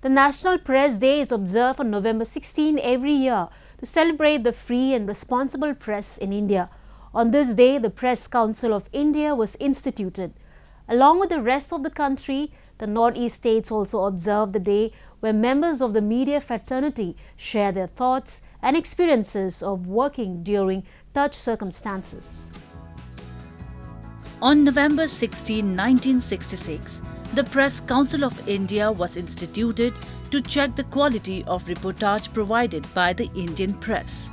The National Press Day is observed on November 16 every year to celebrate the free and responsible press in India. On this day, the Press Council of India was instituted. Along with the rest of the country, the Northeast states also observe the day where members of the media fraternity share their thoughts and experiences of working during such circumstances. On November 16, 1966, the Press Council of India was instituted to check the quality of reportage provided by the Indian press.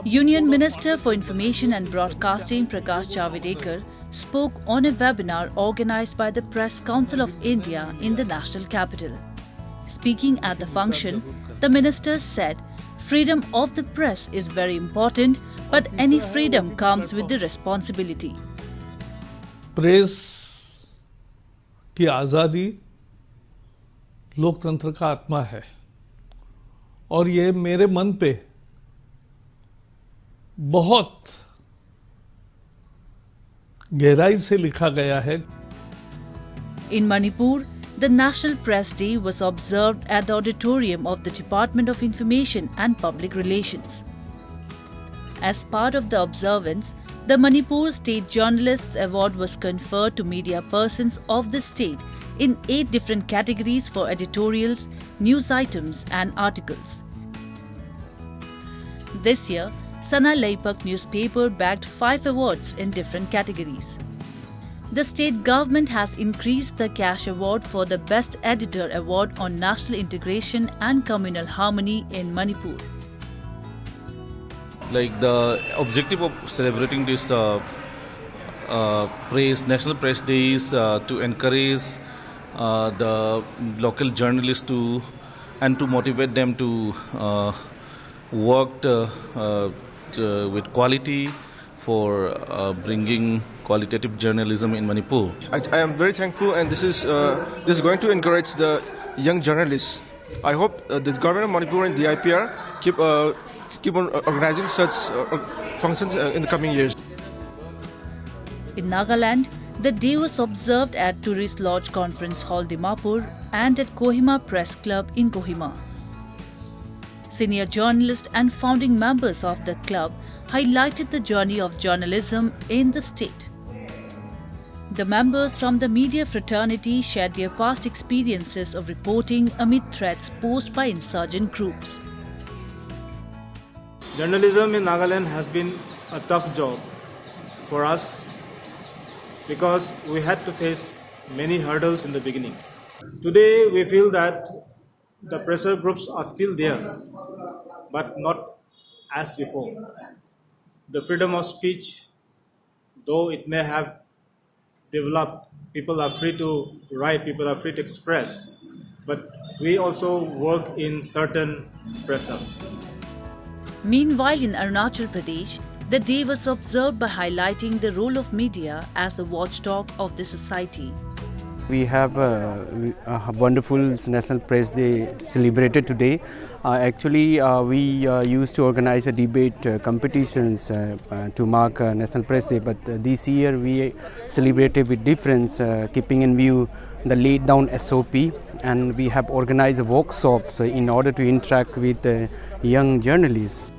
Union Minister for Information and Broadcasting Prakash Javadekar spoke on a webinar organized by the Press Council of India in the national capital. Speaking at the function, the minister said, "Freedom of the press is very important, but any freedom comes with the responsibility." Press की आज़ादी लोकतंत्र का आत्मा है और ये मेरे मन पे बहुत गहराई से लिखा गया है. In Manipur, the National Press Day was observed at the auditorium of the Department of Information and Public Relations. As part of the observance, the Manipur State Journalists Award was conferred to media persons of the state in 8 different categories for editorials, news items and articles. This year, Sana Leipak newspaper bagged 5 awards in different categories. The state government has increased the cash award for the Best Editor Award on national integration and communal harmony in Manipur. Like the objective of celebrating this National Press Days to encourage the local journalists and to motivate them to work with quality for bringing qualitative journalism in Manipur. I am very thankful, and this is going to encourage the young journalists. I hope the government of Manipur and the IPR keep on organizing such functions in the coming years. In Nagaland, the day was observed at Tourist Lodge Conference Hall, Dimapur, and at Kohima Press Club in Kohima. Senior journalists and founding members of the club highlighted the journey of journalism in the state. The members from the media fraternity shared their past experiences of reporting amid threats posed by insurgent groups. Journalism in Nagaland has been a tough job for us because we had to face many hurdles in the beginning. Today we feel that the pressure groups are still there, but not as before. The freedom of speech, though it may have developed, people are free to write, people are free to express, but we also work in certain pressure. Meanwhile, in Arunachal Pradesh, the day was observed by highlighting the role of media as a watchdog of the society. We have a wonderful National Press Day celebrated today. We used to organize a debate competitions to mark National Press Day, but this year we celebrated with difference, keeping in view the laid down SOP, and we have organized workshops in order to interact with young journalists.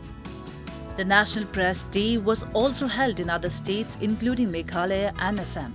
The National Press Day was also held in other states including Meghalaya and Assam.